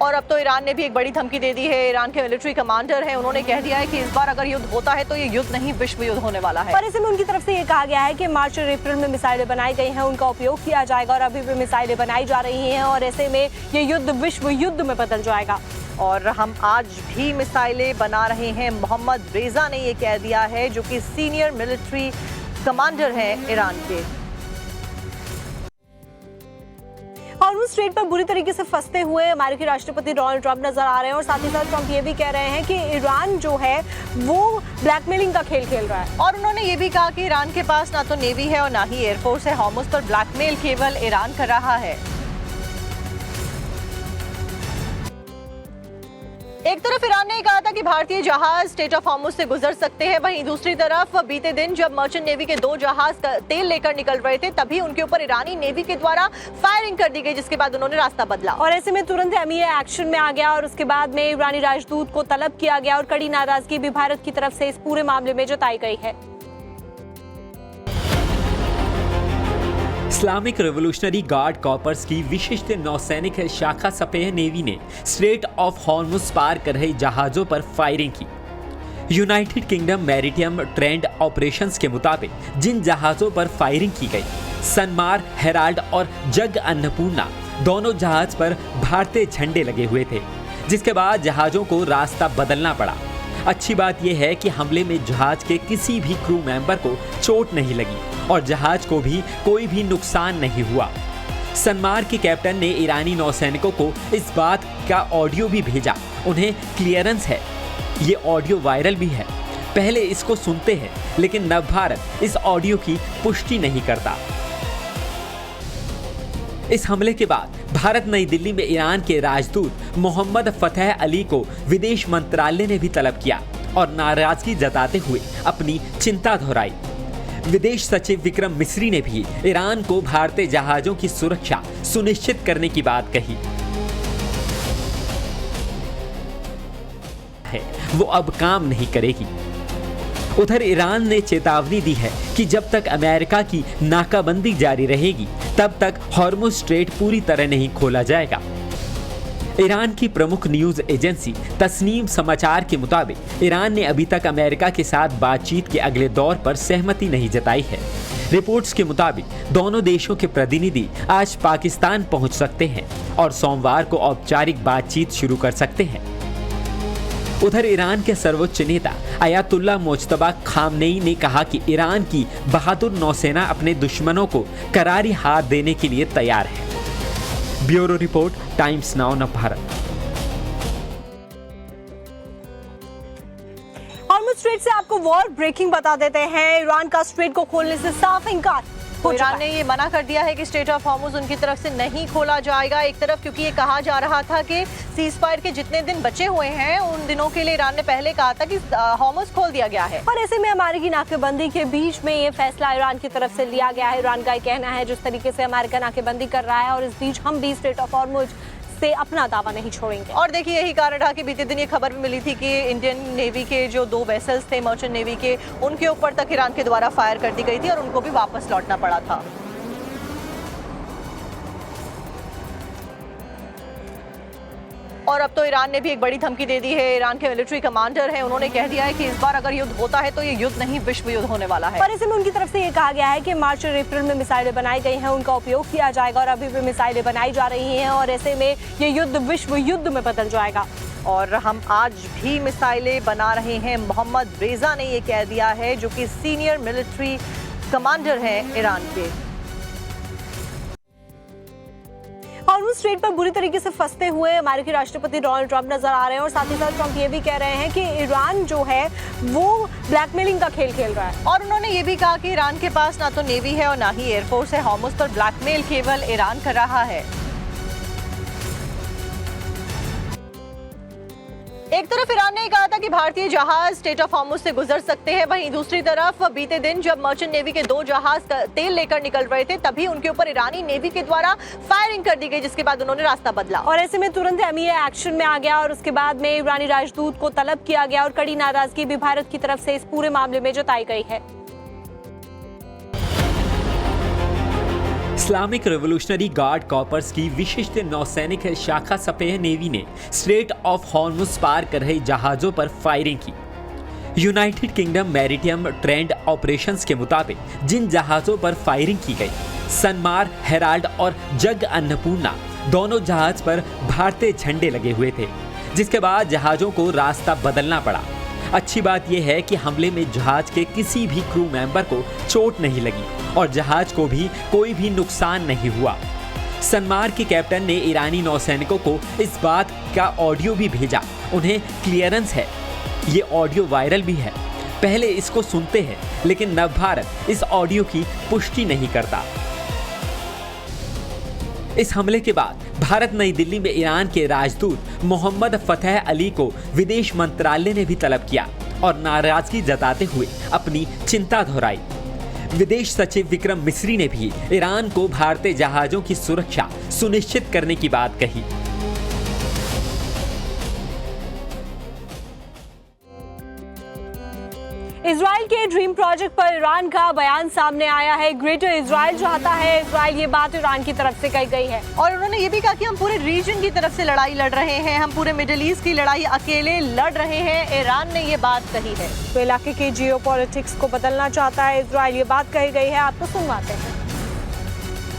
और अब तो ईरान ने भी एक बड़ी धमकी दे दी है। ईरान के मिलिट्री कमांडर हैं, उन्होंने कह दिया है कि इस बार अगर युद्ध होता है तो ये युद्ध नहीं विश्व युद्ध होने वाला है। और ऐसे में उनकी तरफ से ये कहा गया है कि मार्च और अप्रैल में मिसाइलें बनाई गई हैं, उनका उपयोग किया जाएगा और अभी भी मिसाइलें बनाई जा रही हैं और ऐसे में ये युद्ध विश्व युद्ध में बदल जाएगा। और हम आज भी मिसाइलें बना रहे हैं, मोहम्मद रेजा ने ये कह दिया है, जो कि सीनियर मिलिट्री कमांडर हैं ईरान के। हॉर्मुज़ स्ट्रेट पर बुरी तरीके से फंसते हुए अमेरिकी राष्ट्रपति डोनाल्ड ट्रंप नजर आ रहे हैं और साथ ही साथ ट्रंप ये भी कह रहे हैं कि ईरान जो है वो ब्लैकमेलिंग का खेल खेल रहा है। और उन्होंने ये भी कहा कि ईरान के पास ना तो नेवी है और ना ही एयरफोर्स है, हॉर्मुज़ पर ब्लैकमेल केवल ईरान कर रहा है। एक तरफ ईरान ने कहा था कि भारतीय जहाज स्ट्रेट ऑफ हॉर्मुज़ से गुजर सकते हैं, वहीं दूसरी तरफ बीते दिन जब मर्चेंट नेवी के 2 जहाज तेल लेकर निकल रहे थे तभी उनके ऊपर ईरानी नेवी के द्वारा फायरिंग कर दी गई, जिसके बाद उन्होंने रास्ता बदला और ऐसे में तुरंत एमईए एक्शन में आ गया और उसके बाद में ईरानी राजदूत को तलब किया गया और कड़ी नाराजगी भी भारत की तरफ से इस पूरे मामले में जताई गई है। इस्लामिक रेवोल्यूशनरी गार्ड कॉर्प्स की विशिष्ट नौसैनिक शाखा सपेह नेवी ने स्ट्रेट ऑफ हॉर्मुज़ पार कर रहे जहाज़ों पर फायरिंग की। United kingdom maritime trend operations के मुताबिक जिन जहाज़ों पर फायरिंग की गई, सनमार, हेराल्ड और जग अन्नपूर्णा दोनों जहाज पर भारतीय झंडे लगे हुए थे, जिसके बाद जहाज़ों को रास्ता बदलना पड़ा। अच्छी बात यह है कि हमले में जहाज के किसी भी क्रू मेंबर को चोट नहीं लगी और जहाज को भी कोई भी नुकसान नहीं हुआ। सनमार के कैप्टन ने ईरानी नौसैनिकों को इस बात का ऑडियो भी भेजा, उन्हें क्लियरेंस है। ये ऑडियो वायरल भी है, पहले इसको सुनते हैं, लेकिन नव भारत इस ऑडियो की पुष्टि नहीं करता। इस हमले के बाद भारत नई दिल्ली में ईरान के राजदूत मोहम्मद फतेह अली को विदेश मंत्रालय ने भी तलब किया और नाराजगी जताते हुए अपनी चिंता दोहराई। विदेश सचिव विक्रम मिस्री ने भी ईरान को भारतीय जहाजों की सुरक्षा सुनिश्चित करने की बात कही है, वो अब काम नहीं करेगी। उधर ईरान ने चेतावनी दी है कि जब तक अमेरिका की नाकाबंदी जारी रहेगी तब तक हॉर्मुज़ स्ट्रेट पूरी तरह नहीं खोला जाएगा। ईरान की प्रमुख न्यूज एजेंसी तस्नीम समाचार के मुताबिक ईरान ने अभी तक अमेरिका के साथ बातचीत के अगले दौर पर सहमति नहीं जताई है। रिपोर्ट्स के मुताबिक दोनों देशों के प्रतिनिधि आज पाकिस्तान पहुंच सकते हैं और सोमवार को औपचारिक बातचीत शुरू कर सकते हैं। उधर ईरान के सर्वोच्च नेता अयातुल्ला मुज्तबा खामनेई ने कहा कि ईरान की बहादुर नौसेना अपने दुश्मनों को करारी हाथ देने के लिए तैयार है। ब्यूरो रिपोर्ट, टाइम्स नाउ नव भारत। हॉर्मुज़ स्ट्रेट से आपको वॉर ब्रेकिंग बता देते हैं। ईरान का स्ट्रेट को खोलने से साफ इंकार हो चुका है। ईरान ने ये मना कर दिया है कि स्ट्रेट ऑफ हॉर्मुज़ उनकी तरफ से नहीं खोला जाएगा। एक तरफ क्योंकि ये कहा जा रहा था कि सीज फायर के जितने दिन बचे हुए हैं उन दिनों के लिए ईरान ने पहले कहा था कि हॉर्मुज़ खोल दिया गया है। और ऐसे में अमेरिकी नाकेबंदी के बीच में ये फैसला ईरान की तरफ से लिया गया है। ईरान का कहना है जिस तरीके से अमेरिका नाकेबंदी कर रहा है और इस बीच हम भी स्ट्रेट ऑफ हॉर्मुज़ से अपना दावा नहीं छोड़ेंगे। और देखिए यही कारण था कि बीते दिन ये खबर भी मिली थी कि इंडियन नेवी के जो 2 वेसल्स थे मर्चेंट नेवी के, उनके ऊपर तक ईरान के द्वारा फायर कर दी गई थी और उनको भी वापस लौटना पड़ा था। और अब तो ईरान ने भी एक बड़ी धमकी दे दी है। ईरान के मिलिट्री कमांडर हैं, उन्होंने कह दिया है कि इस बार अगर युद्ध होता है तो ये युद्ध नहीं विश्व युद्ध होने वाला है। और ऐसे में उनकी तरफ से ये कहा गया है कि मार्च और अप्रैल में मिसाइलें बनाई गई हैं, उनका उपयोग किया जाएगा और अभी भी मिसाइलें बनाई जा रही हैं और ऐसे में ये युद्ध विश्व युद्ध में बदल जाएगा। और हम आज भी मिसाइलें बना रहे हैं, मोहम्मद रेजा ने ये कह दिया है, जो कि सीनियर मिलिट्री कमांडर हैं ईरान के। हॉर्मुज़ स्ट्रेट पर बुरी तरीके से फंसते हुए अमेरिकी राष्ट्रपति डोनाल्ड ट्रंप नजर आ रहे हैं और साथ ही साथ ट्रंप ये भी कह रहे हैं कि ईरान जो है वो ब्लैकमेलिंग का खेल खेल रहा है। और उन्होंने ये भी कहा कि ईरान के पास ना तो नेवी है और ना ही एयरफोर्स है, हॉर्मुज़ पर ब्लैकमेल केवल ईरान कर रहा है। एक तरफ ईरान ने कहा था कि भारतीय जहाज स्ट्रेट ऑफ हॉर्मुज़ से गुजर सकते हैं, वहीं दूसरी तरफ बीते दिन जब मर्चेंट नेवी के 2 जहाज तेल लेकर निकल रहे थे तभी उनके ऊपर ईरानी नेवी के द्वारा फायरिंग कर दी गई, जिसके बाद उन्होंने रास्ता बदला और ऐसे में तुरंत एमईए एक्शन में आ गया और उसके बाद में ईरानी राजदूत को तलब किया गया और कड़ी नाराजगी भी भारत की तरफ से इस पूरे मामले में जताई गई है। इस्लामिक रेवोल्यूशनरी गार्ड कॉर्प्स की विशिष्ट नौसैनिक शाखा सपेह नेवी ने स्ट्रेट ऑफ हॉर्मुज पार कर रहे जहाजों पर फायरिंग की। United kingdom maritime trend operations के मुताबिक जिन जहाजों पर फायरिंग की गई, सनमार, हेराल्ड और जग अन्नपूर्णा दोनों जहाज पर भारतीय झंडे लगे हुए थे, जिसके बाद जहाजों को रास्ता बदलना पड़ा। अच्छी बात यह है कि हमले में जहाज के किसी भी क्रू मेंबर को चोट नहीं लगी और जहाज को भी कोई भी नुकसान नहीं हुआ। सनमार के कैप्टन ने ईरानी नौसैनिकों को इस बात का ऑडियो भी भेजा। उन्हें क्लियरेंस है। ये ऑडियो वायरल भी है। पहले इसको सुनते हैं, लेकिन नव भारत इस ऑडियो की पुष्टि नहीं करता। इस हमले के बाद भारत नई दिल्ली में ईरान के राजदूत मोहम्मद फतेह अली को विदेश मंत्रालय ने भी तलब किया और नाराजगी जताते हुए अपनी चिंता दोहराई। विदेश सचिव विक्रम मिस्री ने भी ईरान को भारतीय जहाजों की सुरक्षा सुनिश्चित करने की बात कही। इजराइल के ड्रीम प्रोजेक्ट पर ईरान का बयान सामने आया है। ग्रेटर इजराइल चाहता है इजराइल, ये बात ईरान की तरफ से कही गई है। और उन्होंने ये भी कहा कि हम पूरे रीजन की तरफ से लड़ाई लड़ रहे हैं, हम पूरे मिडिल ईस्ट की लड़ाई अकेले लड़ रहे हैं। ईरान ने ये बात कही है। तो इलाके के जियोपॉलिटिक्स को बदलना चाहता है इजराइल, ये बात कही गई है। आपको सुनवाते हैं।